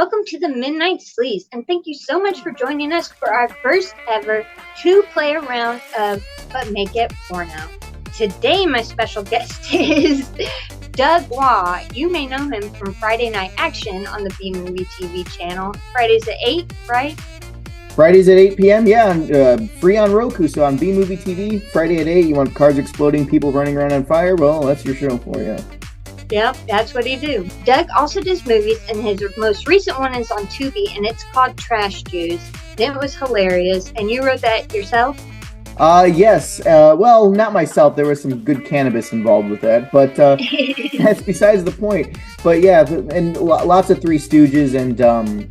Welcome to the Midnight Sleaze, and thank you so much for joining us for our first ever two-player round of But Make It Porno. Today, my special guest is Doug Waugh. You may know him from Friday Night Action on the B-Movie TV channel. Fridays at 8, right? Fridays at 8 p.m., yeah, and free on Roku, so on B-Movie TV, Friday at 8, you want cars exploding, people running around on fire? Well, that's your show for you. Yep, that's what he do. Doug also does movies, and his most recent one is on Tubi, and it's called Trash Jews. It was hilarious, and you wrote that yourself? Yes. Well, not myself. There was some good cannabis involved with that, but that's besides the point. But yeah, and lots of Three Stooges and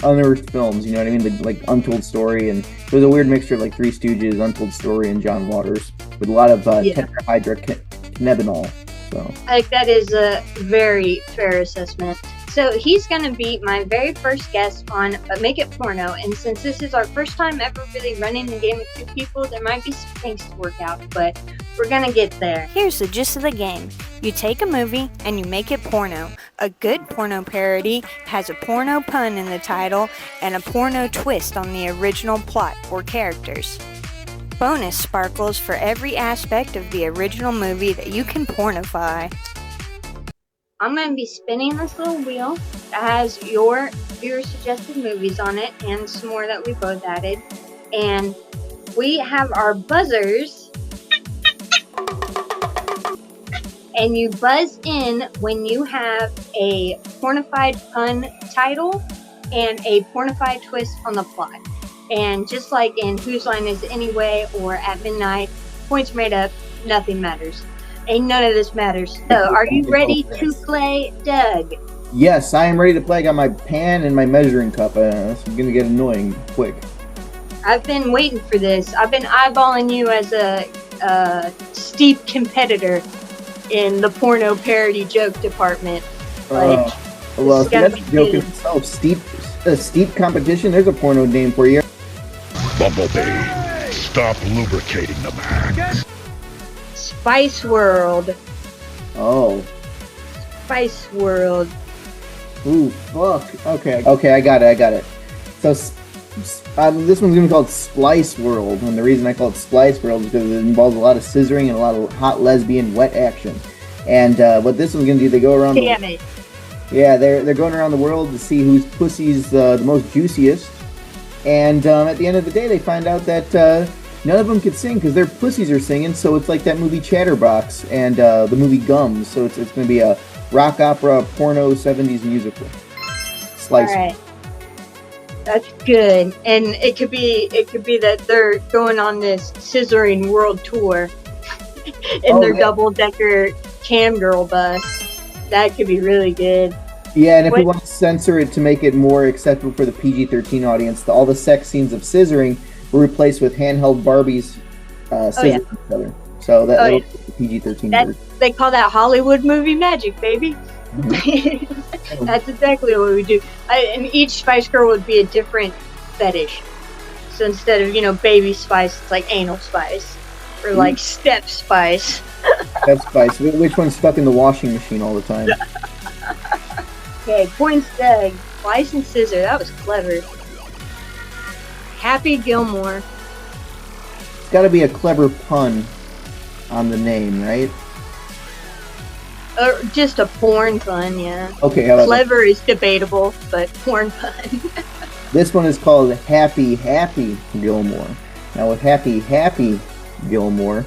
unearthed films. You know what I mean? Like Untold Story, and it was a weird mixture of like Three Stooges, Untold Story, and John Waters with a lot of tetrahydrocannabinol. So I think that is a very fair assessment. So he's going to be my very first guest on But Make It Porno, and since this is our first time ever really running the game with two people, there might be some things to work out, but we're going to get there. Here's the gist of the game. You take a movie and you make it porno. A good porno parody has a porno pun in the title and a porno twist on the original plot or characters. Bonus sparkles for every aspect of the original movie that you can pornify. I'm going to be spinning this little wheel that has your viewer-suggested movies on it and some more that we both added. And we have our buzzers. And you buzz in when you have a pornified pun title and a pornified twist on the plot. And just like in Whose Line Is It Anyway or At Midnight, points made up, nothing matters. Ain't none of this matters. So, are you ready to play, Doug? Yes, I am ready to play. I got my pan and my measuring cup. This is going to get annoying quick. I've been waiting for this. I've been eyeballing you as a steep competitor in the porno parody joke department. Well, that's a joke in itself. Steep competition? There's a porno name for you. Bumblebee, stop lubricating the man. Spice World. Oh. Spice World. Ooh, fuck. Okay, I got it. So, this one's going to be called Splice World, and the reason I call it Splice World is because it involves a lot of scissoring and a lot of hot lesbian wet action. And what this one's going to do, they go around they're going around the world to see whose pussy's the most juiciest. And at the end of the day, they find out that none of them could sing because their pussies are singing, so it's like that movie Chatterbox and the movie Gums. So it's going to be a rock opera, porno, 70s musical. Slice. All right. That's good. And it could be that they're going on this scissoring world tour in their double-decker cam girl bus. That could be really good. Yeah, and if we want to censor it to make it more acceptable for the PG-13 audience, all the sex scenes of scissoring were replaced with handheld Barbies scissoring each other. So that'll be the PG-13 version. They call that Hollywood movie magic, baby. Mm-hmm. That's exactly what we do. And each Spice Girl would be a different fetish. So instead of, baby spice, it's like anal spice. Or like step spice. Step spice. Which one's stuck in the washing machine all the time? Okay, points Doug. Slice and scissor. That was clever. Happy Gilmore. It's got to be a clever pun on the name, right? Or just a porn pun, yeah. Okay, clever is debatable, but porn pun. This one is called Happy Gilmore. Now with Happy Gilmore,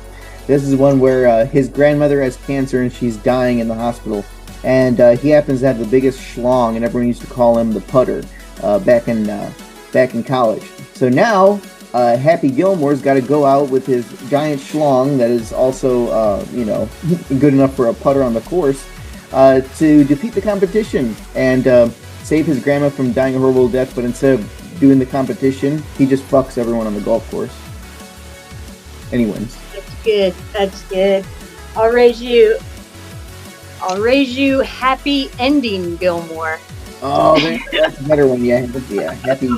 this is one where his grandmother has cancer and she's dying in the hospital. And he happens to have the biggest schlong, and everyone used to call him the putter back in college. So now, Happy Gilmore's got to go out with his giant schlong that is also, good enough for a putter on the course to defeat the competition and save his grandma from dying a horrible death. But instead of doing the competition, he just fucks everyone on the golf course. And he wins. That's good. I'll raise you Happy Ending Gilmore. Oh, that's a better one. Yeah, Happy.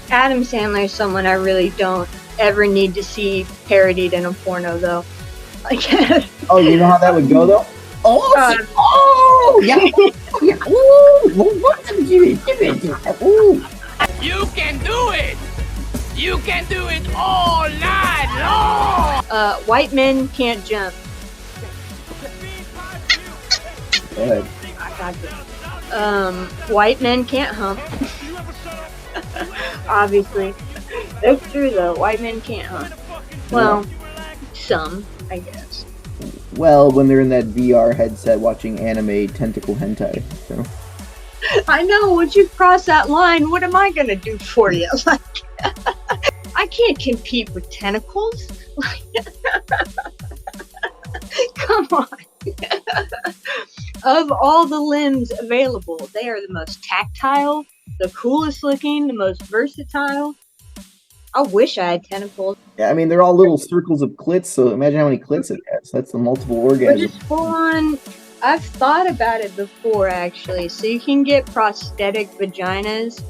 Adam Sandler is someone I really don't ever need to see parodied in a porno, though. Oh, you know how that would go, though? Oh yeah. Yeah. Ooh. You can do it! You can do it all night long! White men can't jump. Go ahead. I got this. White men can't hump. Obviously. That's true though, white men can't hump. Well, some, I guess. Well, when they're in that VR headset watching anime tentacle hentai. So. I know, once you cross that line, what am I gonna do for you? Like, I can't compete with tentacles. Come on. Of all the limbs available, they are the most tactile, the coolest looking, the most versatile. I wish I had tentacles. Yeah, I mean, they're all little circles of clits, so imagine how many clits it has. That's the multiple Or orgasms. just full on. I've thought about it before, actually. So you can get prosthetic vaginas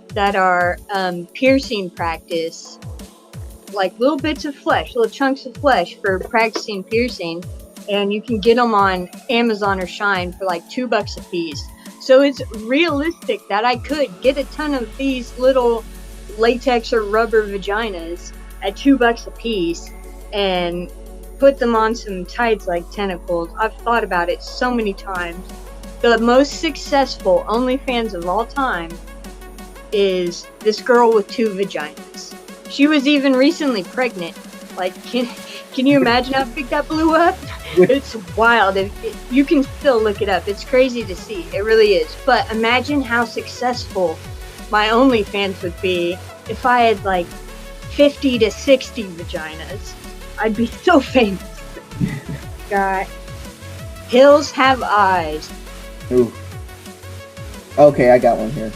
that are piercing practice, like little bits of flesh, little chunks of flesh for practicing piercing, and you can get them on Amazon or Shine for like $2 a piece. So it's realistic that I could get a ton of these little latex or rubber vaginas at $2 a piece and put them on some tights like tentacles. I've thought about it so many times. The most successful OnlyFans of all time is this girl with 2 vaginas. She was even recently pregnant. Like, can you imagine how big that blew up? It's wild. You can still look it up. It's crazy to see. It really is. But imagine how successful my OnlyFans would be if I had like 50 to 60 vaginas. I'd be so famous. Got hills have eyes. Ooh. Okay, I got one here.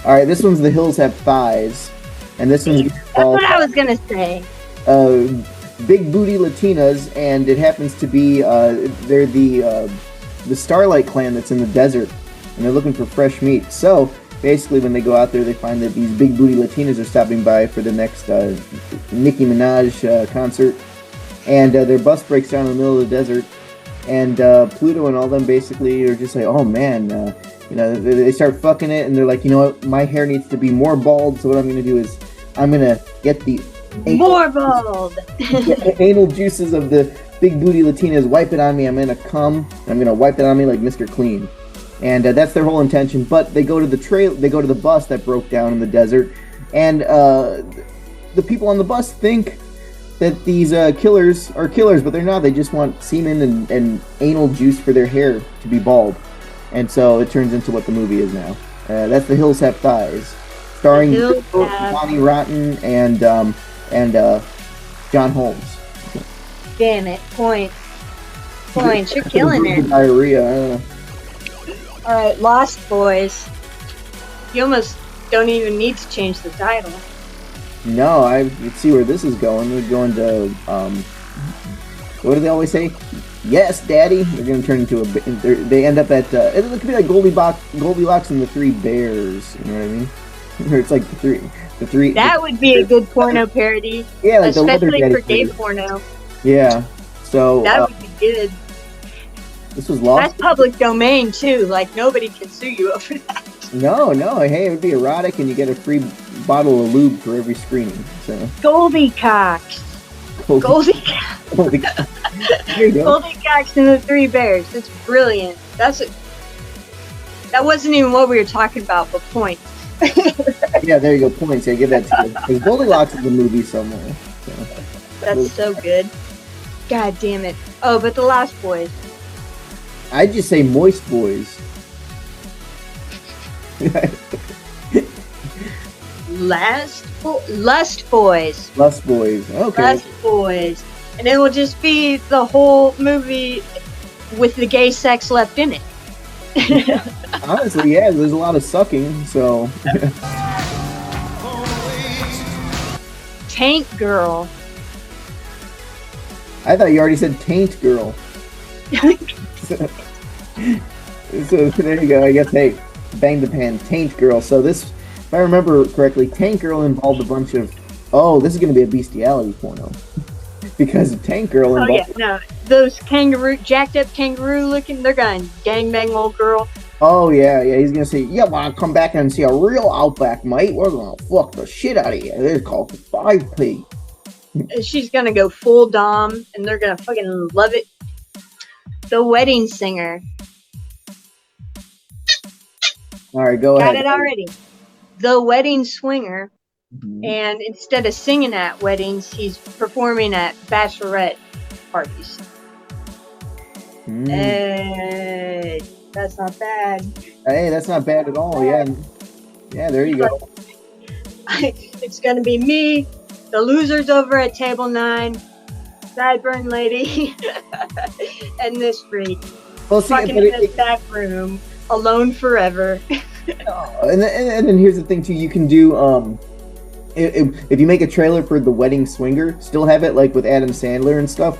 Alright, this one's the hills have thighs. And this one's That's what I was gonna say. Big booty Latinas, and it happens to be they're the Starlight clan that's in the desert, and they're looking for fresh meat. So basically, when they go out there, they find that these big booty Latinas are stopping by for the next Nicki Minaj concert, and their bus breaks down in the middle of the desert, and Pluto and all them basically are just like, oh man, they start fucking it, and they're like, you know what, my hair needs to be more bald, so what I'm going to do is I'm going to get the more bald. anal juices of the big booty Latinas, wipe it on me, I'm going to come, and I'm going to wipe it on me like Mr. Clean. And that's their whole intention. But they go to the bus that broke down in the desert, and the people on the bus think that these killers are killers, but they're not. They just want semen and anal juice for their hair to be bald. And so it turns into what the movie is now. That's The Hills Have Thighs, starring Bonnie Rotten and John Holmes. Damn it! Points. You're killing it. Diarrhea. All right, Lost Boys. You almost don't even need to change the title. No, I see where this is going. We're going to, what do they always say? Yes, Daddy. They're going to turn into they end up at, it could be like Goldilocks and the Three Bears. You know what I mean? It's like the three. That would be a good porno parody. Yeah, like especially the for gay porno. Yeah. So that would be good. This was Lost. That's public domain too. Like nobody can sue you over that. No. Hey, it would be erotic, and you get a free bottle of lube for every screening. So. Goldie Cocks. Goldie Cocks. There you go. Goldie Cocks and the Three Bears. It's brilliant. That wasn't even what we were talking about, but points. Yeah, there you go. Points. Yeah, give that to you. Because Goldilocks is a movie somewhere. So. That's so good. God damn it. Oh, but the Lost Boys. I'd just say Moist Boys. Lust Boys. Lust Boys. Okay. Lust Boys. And it will just be the whole movie with the gay sex left in it. Honestly, yeah, there's a lot of sucking, so. Tank Girl. I thought you already said Taint Girl. So there you go. I guess, hey, bang the pan, Taint Girl. So this, if I remember correctly, Taint Girl involved a bunch of, this is going to be a bestiality porno. Because Tank Girl involved those jacked up kangaroo looking, they're going gangbang old girl. Oh, yeah. He's going to say, "Yeah, want to come back and see a real outback, mate? We're going to fuck the shit out of you. It's called 5P. She's going to go full Dom, and they're going to fucking love it. The Wedding Singer. All right, go ahead. Got it already. The Wedding Swinger. Mhm. And instead of singing at weddings, he's performing at bachelorette parties. Hey, that's not bad. Hey, that's not bad at all. Yeah, there you go. It's gonna be me, the losers over at table 9, sideburn lady, and this freak Well, see, fucking in this back room alone forever. and then here's the thing too. You can do if you make a trailer for The Wedding Swinger, still have it like with Adam Sandler and stuff.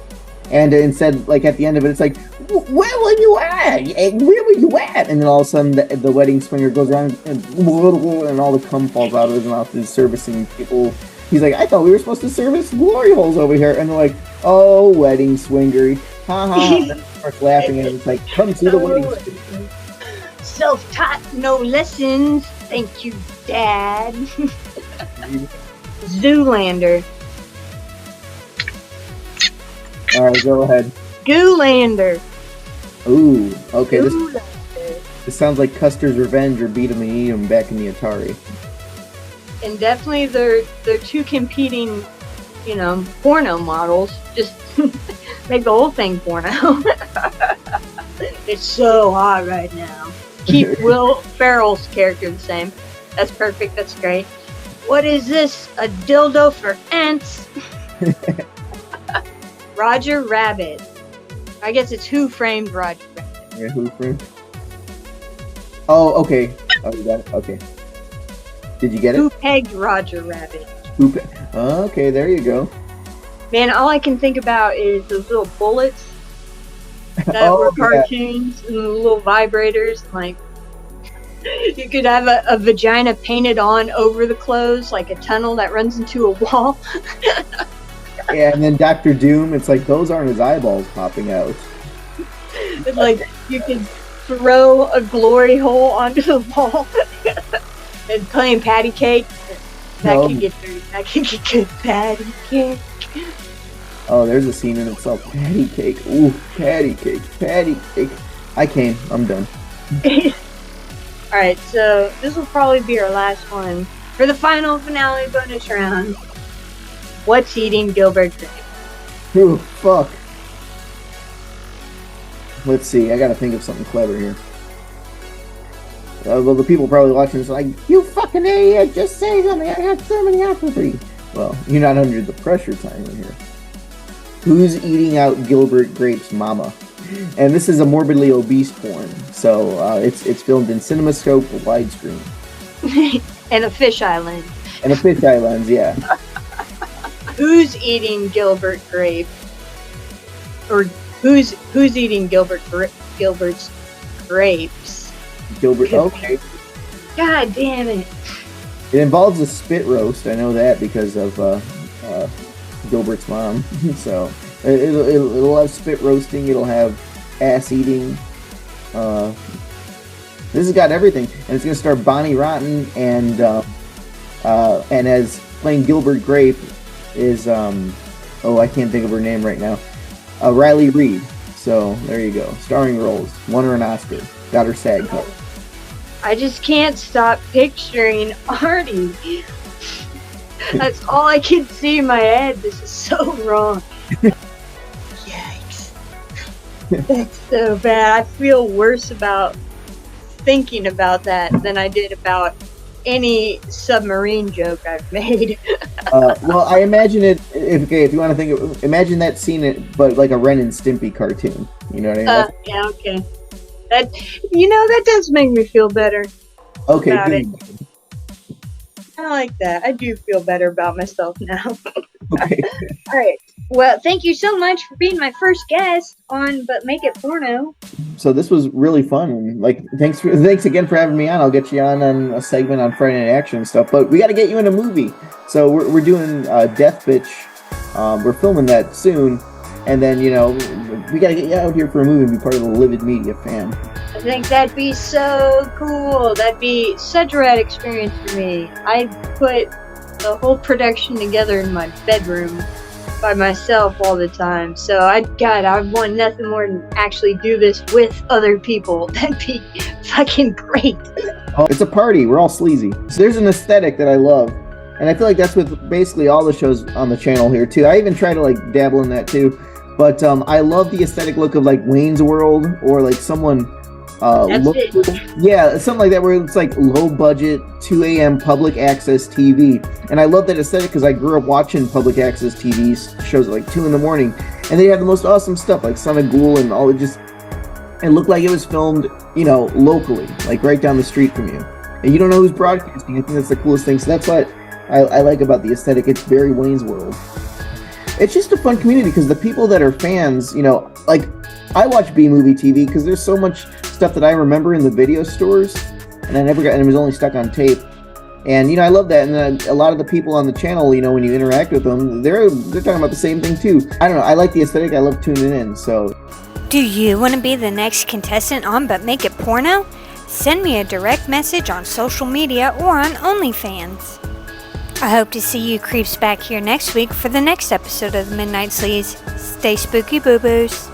And instead, like at the end of it, it's like, "Where were you at? Where were you at?" And then all of a sudden, the wedding swinger goes around and all the cum falls out of his mouth. He's servicing people. He's like, "I thought we were supposed to service glory holes over here." And they're like, "Oh, wedding swinger, ha ha!" And then starts laughing, and it's like, "Come to the wedding swinger." Self-taught, no lessons. Thank you, Dad. Zoolander. All right, go ahead. Goolander. Ooh, okay. Goolander. This sounds like Custer's Revenge or Beat 'em and Eat 'em back in the Atari. And definitely they're two competing, porno models. Just make the whole thing porno. It's so hot right now. Keep Will Ferrell's character the same. That's perfect. That's great. What is this? A dildo for ants? Roger Rabbit. I guess it's Who Framed Roger Rabbit. Yeah, Who Framed? Oh, okay. Oh, you got it? Okay. Did you get it? Who Pegged Roger Rabbit? Okay, there you go. Man, all I can think about is those little bullets that were cartoons and the little vibrators. Like, you could have a vagina painted on over the clothes, like a tunnel that runs into a wall. Yeah, and then Dr. Doom, it's like, those aren't his eyeballs popping out. It's like, you could throw a glory hole onto the wall and playing patty cake. That could get dirty. That could get good patty cake. Oh, there's a scene in itself. Patty cake. Ooh, patty cake. Patty cake. I came. I'm done. Alright, so this will probably be our last one. For the final finale bonus round, what's eating Gilbert Grape? Ooh, fuck. Let's see. I gotta think of something clever here. Well, the people probably watching this are like, "You fucking idiot! Just say something. I got so many options for you." Well, you're not under the pressure time in here. Who's eating out Gilbert Grape's mama? And this is a morbidly obese porn, so it's filmed in CinemaScope widescreen. And a fisheye lens. And a fisheye lens, yeah. Who's eating Gilbert Grape? Or who's eating Gilbert's grapes? Gilbert, okay. God damn it. It involves a spit roast, I know that because of Gilbert's mom. So it'll have spit roasting, it'll have ass eating. This has got everything, and it's gonna star Bonnie Rotten and as playing Gilbert Grape is I can't think of her name right now. Riley Reid. So there you go, starring roles. Won her an Oscar. Got her SAG cut. I just can't stop picturing Artie. That's all I can see in my head. This is so wrong. Yikes. That's so bad. I feel worse about thinking about that than I did about any submarine joke I've made. Well, I imagine it. If you want to think, imagine that scene, but like a Ren and Stimpy cartoon. You know what I mean? Yeah, okay. That does make me feel better. Okay, about good. it. I like that. I do feel better about myself now. Okay. All right. Well, thank you so much for being my first guest on But Make It Porno. So this was really fun. Like, thanks again for having me on. I'll get you on a segment on Friday Night Action and stuff. But we got to get you in a movie. So we're doing Death Bitch. We're filming that soon, and then we gotta get you out here for a movie and be part of the Livid Media fam. I think that'd be so cool. That'd be such a rad experience for me. I'd put the whole production together in my bedroom by myself all the time. So I want nothing more than actually do this with other people. That'd be fucking great. Oh, it's a party. We're all sleazy. So there's an aesthetic that I love. And I feel like that's with basically all the shows on the channel here too. I even try to like dabble in that too. But I love the aesthetic look of like Wayne's World or like someone yeah, something like that where it's like low budget 2 a.m. public access TV. And I love that aesthetic because I grew up watching public access TV shows at like 2 in the morning. And they have the most awesome stuff like Son of Ghoul and all. It looked like it was filmed, you know, locally, like right down the street from you. And you don't know who's broadcasting. I think that's the coolest thing. So that's what I like about the aesthetic. It's very Wayne's World. It's just a fun community because the people that are fans, you know, like I watch B-movie TV because there's so much stuff that I remember in the video stores, and and it was only stuck on tape. And you know, I love that. And then a lot of the people on the channel, you know, when you interact with them, they're talking about the same thing too. I don't know. I like the aesthetic. I love tuning in. So, Do you want to be the next contestant on But Make It Porno? Send me a direct message on social media or on OnlyFans. I hope to see you creeps back here next week for the next episode of the Midnight Sleaze. Stay spooky, boo-boos.